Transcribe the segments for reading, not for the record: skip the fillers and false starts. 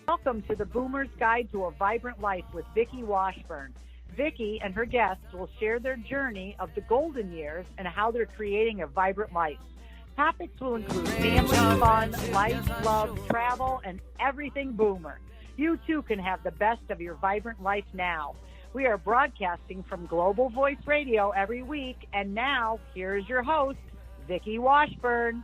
Welcome to the Boomer's Guide to a Vibrant Life with Vicki Washburn. Vicki and her guests will share their journey of the golden years and how they're creating a vibrant life. Topics will include family, fun, life, love, travel, and everything Boomer. You too can have the best of your vibrant life now. We are broadcasting from Global Voice Radio every week, and now here's your host, Vicki Washburn.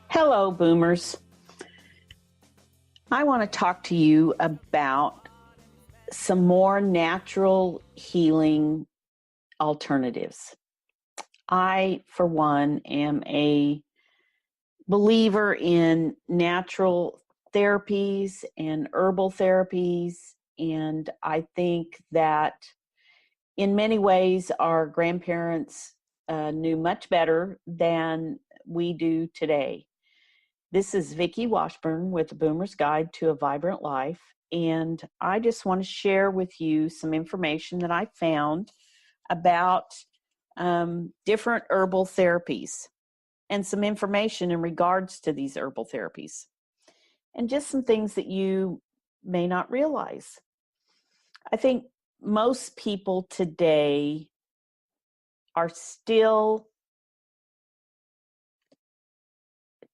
Hello, Boomers. I want to talk to you about some more natural healing alternatives. I, for one, am a believer in natural therapies and herbal therapies, and I think that in many ways our grandparents knew much better than we do today. This is Vicki Washburn with the Boomer's Guide to a Vibrant Life, and I just want to share with you some information that I found about different herbal therapies and some information in regards to these herbal therapies and just some things that you may not realize. I think most people today are still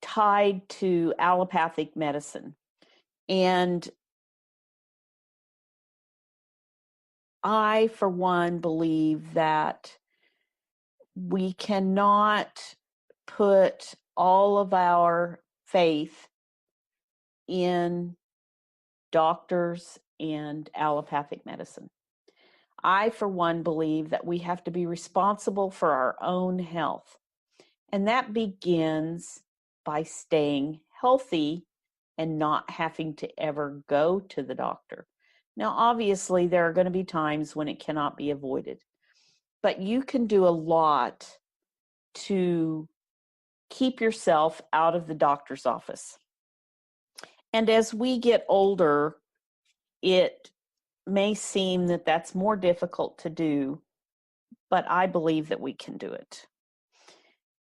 tied to allopathic medicine. And I, for one, believe that we cannot put all of our faith in doctors and allopathic medicine. I, for one, believe that we have to be responsible for our own health. And that begins by staying healthy and not having to ever go to the doctor. Now, obviously, there are going to be times when it cannot be avoided, but you can do a lot to keep yourself out of the doctor's office. And as we get older, it may seem that that's more difficult to do, but I believe that we can do it.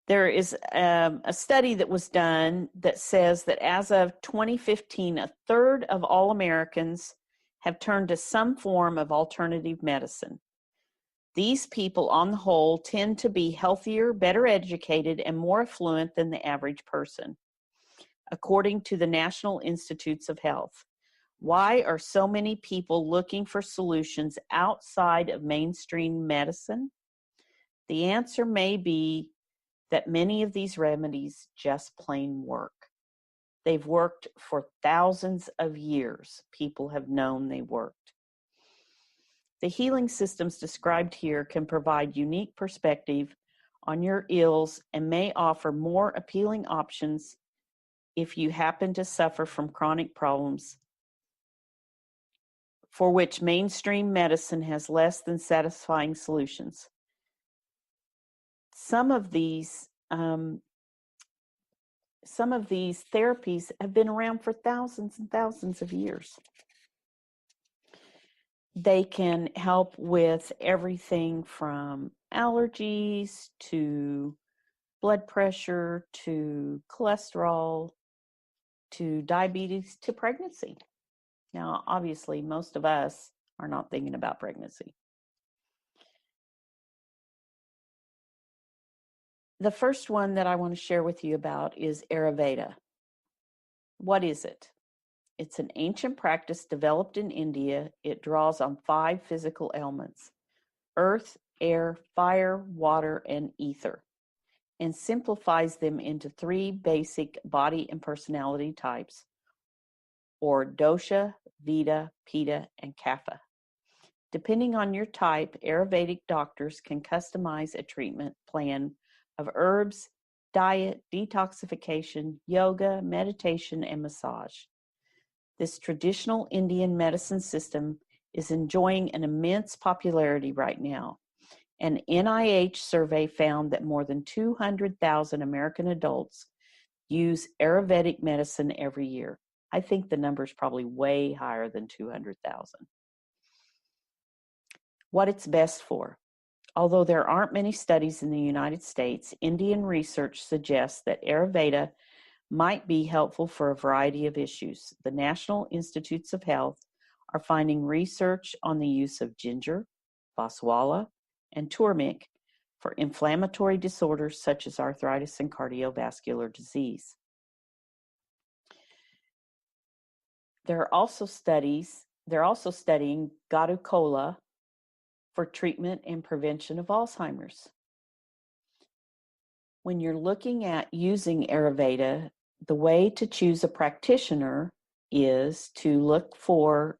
There is a study that was done that says that as of 2015, a third of all Americans have turned to some form of alternative medicine. These people, on the whole, tend to be healthier, better educated, and more affluent than the average person, according to the National Institutes of Health. Why are so many people looking for solutions outside of mainstream medicine? The answer may be that many of these remedies just plain work. They've worked for thousands of years. People have known they worked. The healing systems described here can provide unique perspective on your ills and may offer more appealing options if you happen to suffer from chronic problems for which mainstream medicine has less than satisfying solutions. Some of these therapies have been around for thousands and thousands of years. They can help with everything from allergies to blood pressure to cholesterol to diabetes to pregnancy. Now, obviously, most of us are not thinking about pregnancy. The first one that I want to share with you about is Ayurveda. What is it? It's an ancient practice developed in India. It draws on 5 physical elements: earth, air, fire, water, and ether, and simplifies them into 3 basic body and personality types, or dosha, vita, pitta, and kapha. Depending on your type, Ayurvedic doctors can customize a treatment plan of herbs, diet, detoxification, yoga, meditation, and massage. This traditional Indian medicine system is enjoying an immense popularity right now. An NIH survey found that more than 200,000 American adults use Ayurvedic medicine every year. I think the number is probably way higher than 200,000. What it's best for. Although there aren't many studies in the United States, Indian research suggests that Ayurveda might be helpful for a variety of issues. The National Institutes of Health are finding research on the use of ginger, baswala, and turmeric for inflammatory disorders such as arthritis and cardiovascular disease. They're also studying Garukola for treatment and prevention of Alzheimer's. When you're looking at using Ayurveda, the way to choose a practitioner is to look for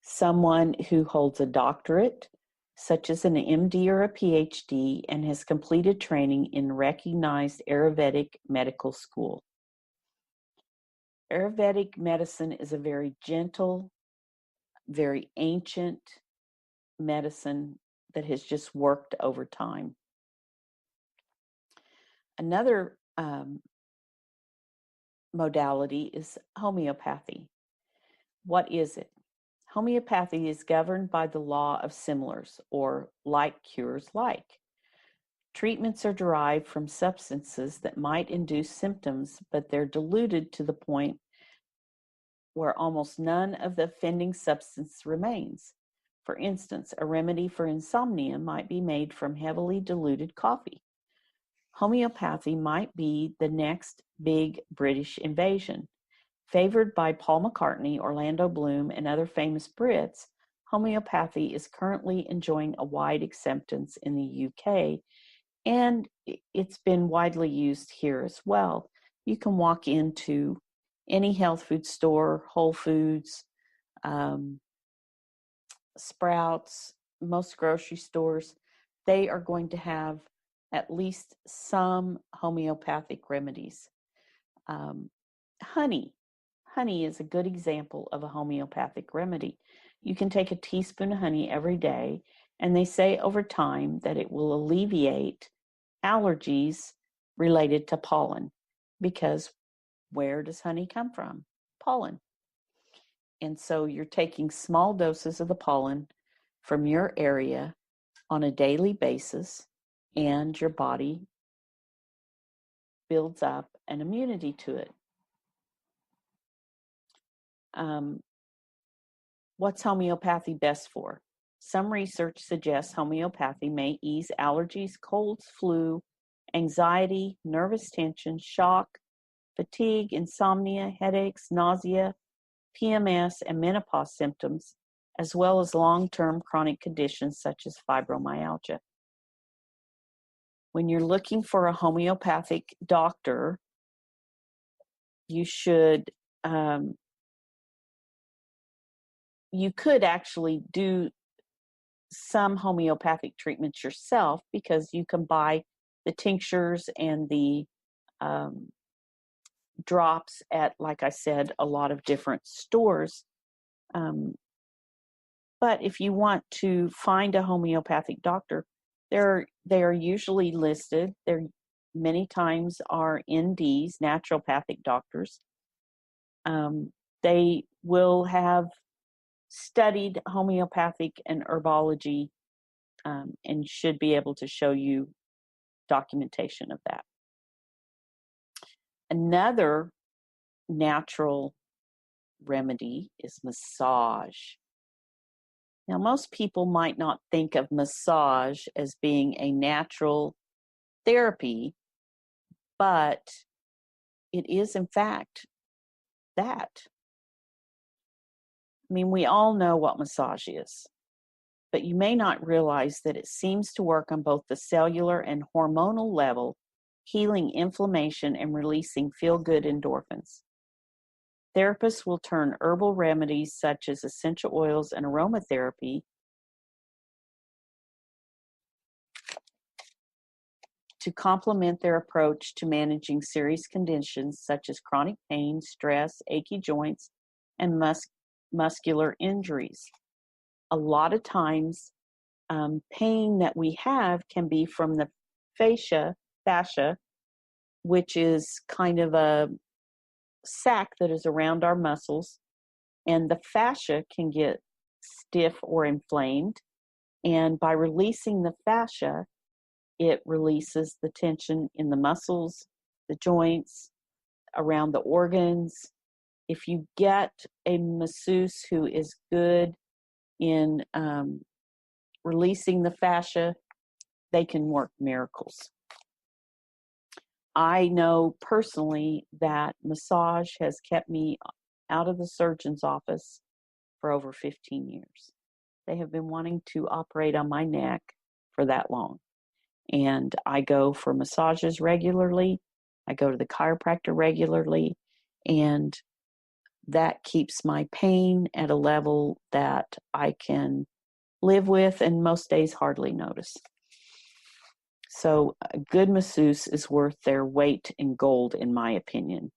someone who holds a doctorate, such as an MD or a PhD, and has completed training in recognized Ayurvedic medical school. Ayurvedic medicine is a very gentle, very ancient medicine that has just worked over time. Another modality is homeopathy. What is it? Homeopathy is governed by the law of similars, or like cures like. Treatments are derived from substances that might induce symptoms, but they're diluted to the point where almost none of the offending substance remains. For instance, a remedy for insomnia might be made from heavily diluted coffee. Homeopathy might be the next big British invasion. Favored by Paul McCartney, Orlando Bloom, and other famous Brits, homeopathy is currently enjoying a wide acceptance in the UK, and it's been widely used here as well. You can walk into any health food store, Whole Foods, Sprouts, most grocery stores. They are going to have at least some homeopathic remedies. Honey is a good example of a homeopathic remedy. You can take a teaspoon of honey every day, and they say over time that it will alleviate allergies related to pollen, because where does honey come from? Pollen. And so you're taking small doses of the pollen from your area on a daily basis, and your body builds up an immunity to it. What's homeopathy best for? Some research suggests homeopathy may ease allergies, colds, flu, anxiety, nervous tension, shock, fatigue, insomnia, headaches, nausea, PMS, and menopause symptoms, as well as long-term chronic conditions such as fibromyalgia. When you're looking for a homeopathic doctor, you should you could actually do some homeopathic treatments yourself, because you can buy the tinctures and the drops at, like I said, a lot of different stores. But if you want to find a homeopathic doctor, they are usually listed. They're many times are NDs, naturopathic doctors. They will have studied homeopathic and herbology, and should be able to show you documentation of that. Another natural remedy is massage. Now, most people might not think of massage as being a natural therapy, but it is, in fact, that. I mean, we all know what massage is, but you may not realize that it seems to work on both the cellular and hormonal level, healing inflammation and releasing feel-good endorphins. Therapists will turn herbal remedies such as essential oils and aromatherapy to complement their approach to managing serious conditions such as chronic pain, stress, achy joints, and muscular injuries. A lot of times, pain that we have can be from the fascia, which is kind of a sac that is around our muscles, and the fascia can get stiff or inflamed. And by releasing the fascia, it releases the tension in the muscles, the joints, around the organs. If you get a masseuse who is good in releasing the fascia, they can work miracles. I know personally that massage has kept me out of the surgeon's office for over 15 years. They have been wanting to operate on my neck for that long. And I go for massages regularly. I go to the chiropractor regularly. And that keeps my pain at a level that I can live with and most days hardly notice. So a good masseuse is worth their weight in gold, in my opinion.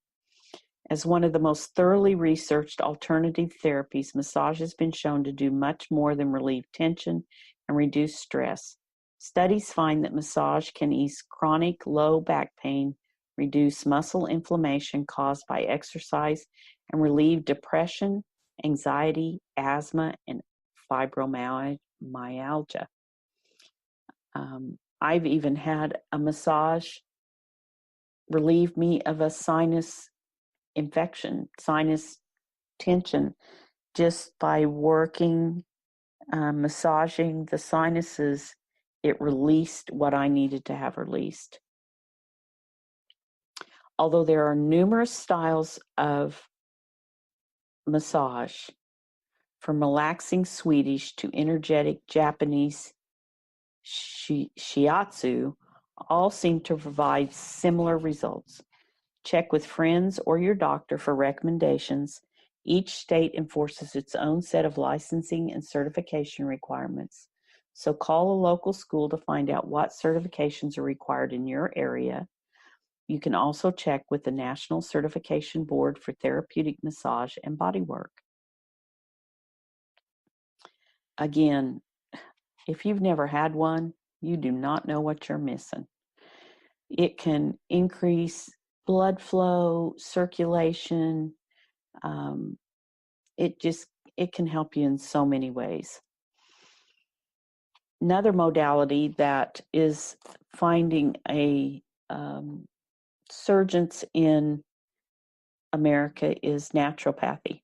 As one of the most thoroughly researched alternative therapies, massage has been shown to do much more than relieve tension and reduce stress. Studies find that massage can ease chronic low back pain, reduce muscle inflammation caused by exercise, and relieve depression, anxiety, asthma, and fibromyalgia. I've even had a massage relieve me of a sinus infection, sinus tension, just by working, massaging the sinuses. It released what I needed to have released. Although there are numerous styles of massage, from relaxing Swedish to energetic Japanese shiatsu, all seem to provide similar results. Check with friends or your doctor for recommendations. Each state enforces its own set of licensing and certification requirements. So call a local school to find out what certifications are required in your area. You can also check with the National Certification Board for Therapeutic Massage and Bodywork. Again, if you've never had one, you do not know what you're missing. It can increase blood flow, circulation. It can help you in so many ways. Another modality that is finding a surgence in America is naturopathy.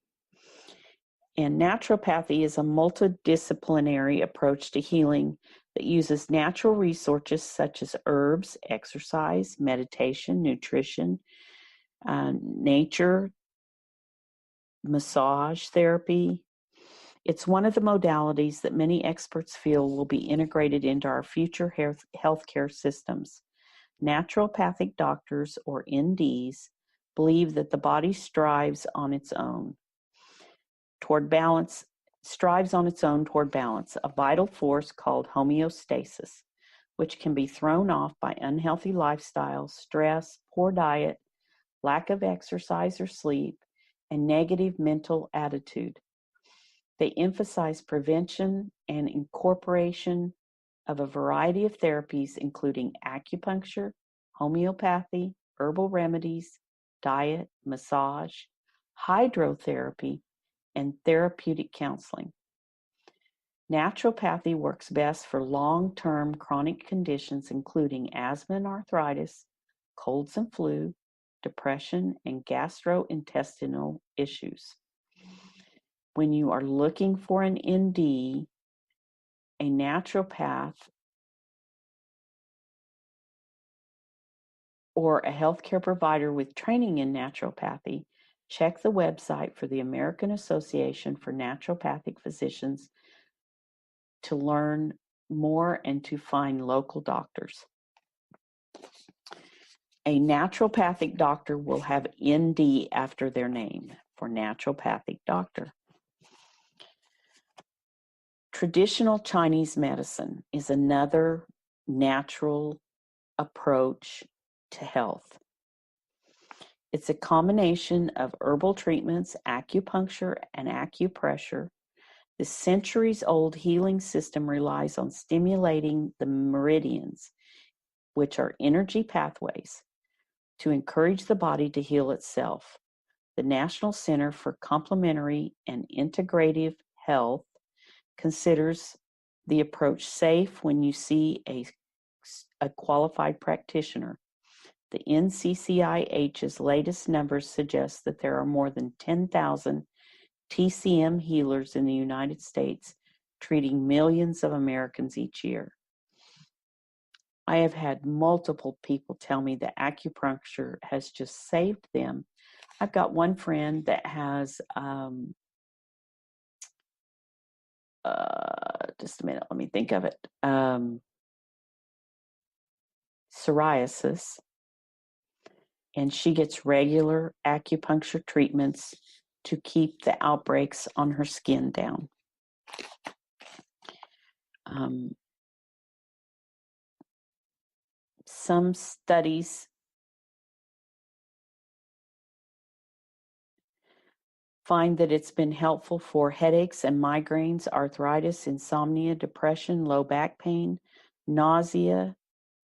And naturopathy is a multidisciplinary approach to healing that uses natural resources such as herbs, exercise, meditation, nutrition, nature, massage therapy. It's one of the modalities that many experts feel will be integrated into our future healthcare systems. Naturopathic doctors, or NDs, believe that the body strives on its own toward balance, a vital force called homeostasis, which can be thrown off by unhealthy lifestyles, stress, poor diet, lack of exercise or sleep, and negative mental attitude. They emphasize prevention and incorporation of a variety of therapies, including acupuncture, homeopathy, herbal remedies, diet, massage, hydrotherapy, and therapeutic counseling. Naturopathy works best for long-term chronic conditions, including asthma and arthritis, colds and flu, depression, and gastrointestinal issues. When you are looking for an ND, a naturopath, or a healthcare provider with training in naturopathy, check the website for the American Association for Naturopathic Physicians to learn more and to find local doctors. A naturopathic doctor will have ND after their name. for naturopathic doctor. Traditional Chinese medicine is another natural approach to health. It's a combination of herbal treatments, acupuncture, and acupressure. The centuries-old healing system relies on stimulating the meridians, which are energy pathways, to encourage the body to heal itself. The National Center for Complementary and Integrative Health considers the approach safe when you see a qualified practitioner. The NCCIH's latest numbers suggest that there are more than 10,000 TCM healers in the United States, treating millions of Americans each year. I have had multiple people tell me that acupuncture has just saved them. I've got one friend that has, just a minute, let me think of it, psoriasis, and she gets regular acupuncture treatments to keep the outbreaks on her skin down. Some studies find that it's been helpful for headaches and migraines, arthritis, insomnia, depression, low back pain, nausea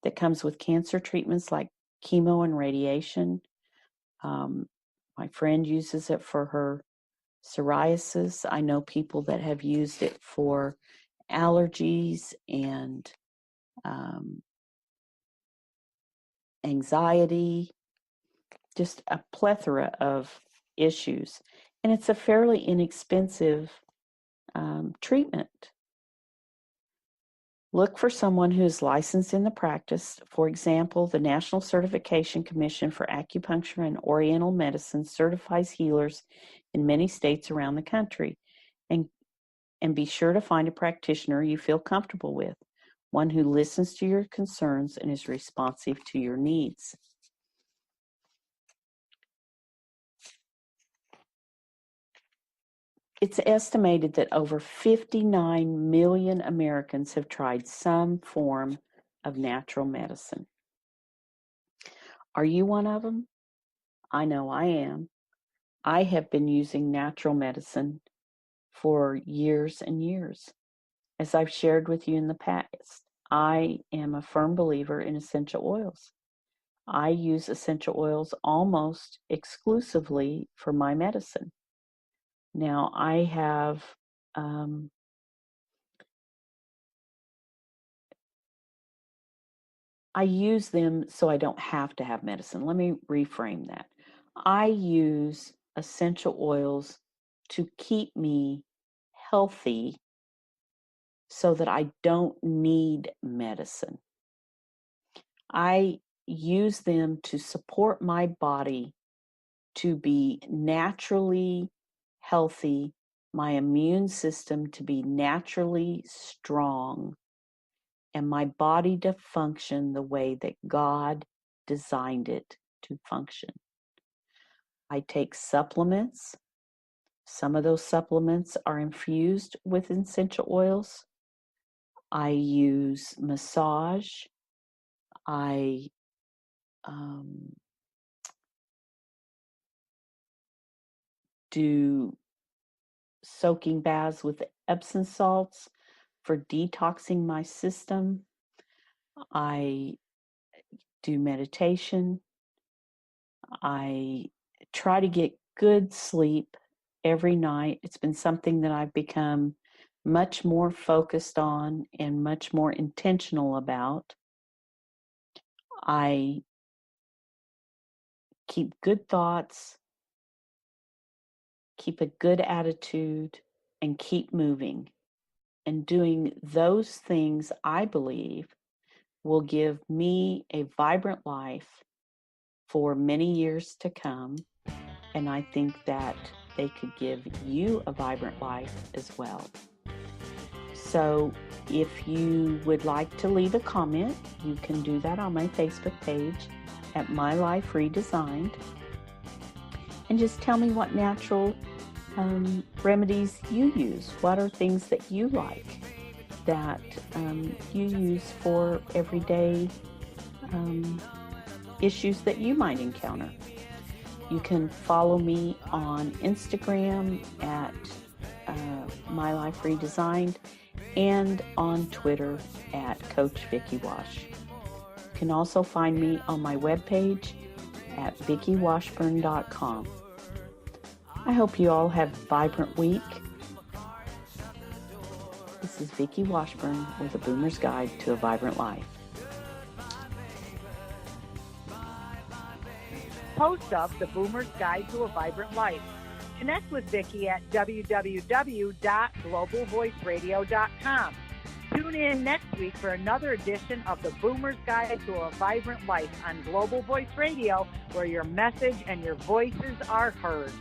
that comes with cancer treatments like chemo and radiation. My friend uses it for her psoriasis. I know people that have used it for allergies and anxiety, just a plethora of issues. And it's a fairly inexpensive treatment. Look for someone who is licensed in the practice. For example, the National Certification Commission for Acupuncture and Oriental Medicine certifies healers in many states around the country. And be sure to find a practitioner you feel comfortable with, one who listens to your concerns and is responsive to your needs. It's estimated that over 59 million Americans have tried some form of natural medicine. Are you one of them? I know I am. I have been using natural medicine for years and years. As I've shared with you in the past, I am a firm believer in essential oils. I use essential oils almost exclusively for my medicine. Now, I have I use them so I don't have to have medicine. Let me reframe that. I use essential oils to keep me healthy so that I don't need medicine. I use them to support my body to be naturally healthy, my immune system to be naturally strong, and my body to function the way that God designed it to function. I take supplements. Some of those supplements are infused with essential oils. I use massage. I do soaking baths with Epsom salts for detoxing my system. I do meditation. I try to get good sleep every night. It's been something that I've become much more focused on and much more intentional about. I keep good thoughts, keep a good attitude, and keep moving. And doing those things, I believe, will give me a vibrant life for many years to come. And I think that they could give you a vibrant life as well. So if you would like to leave a comment, you can do that on my Facebook page at My Life Redesigned. and just tell me what natural remedies you use. What are things that you like that you use for everyday issues that you might encounter. You can follow me on Instagram at My Life Redesigned and on Twitter at Coach Vicki Wash. You can also find me on my webpage at VickiWashburn.com. I hope you all have a vibrant week. This is Vicki Washburn with a Boomer's Guide to a Vibrant Life. Host of The Boomer's Guide to a Vibrant Life. Connect with Vicki at www.globalvoiceradio.com. Tune in next week for another edition of The Boomer's Guide to a Vibrant Life on Global Voice Radio, where your message and your voices are heard.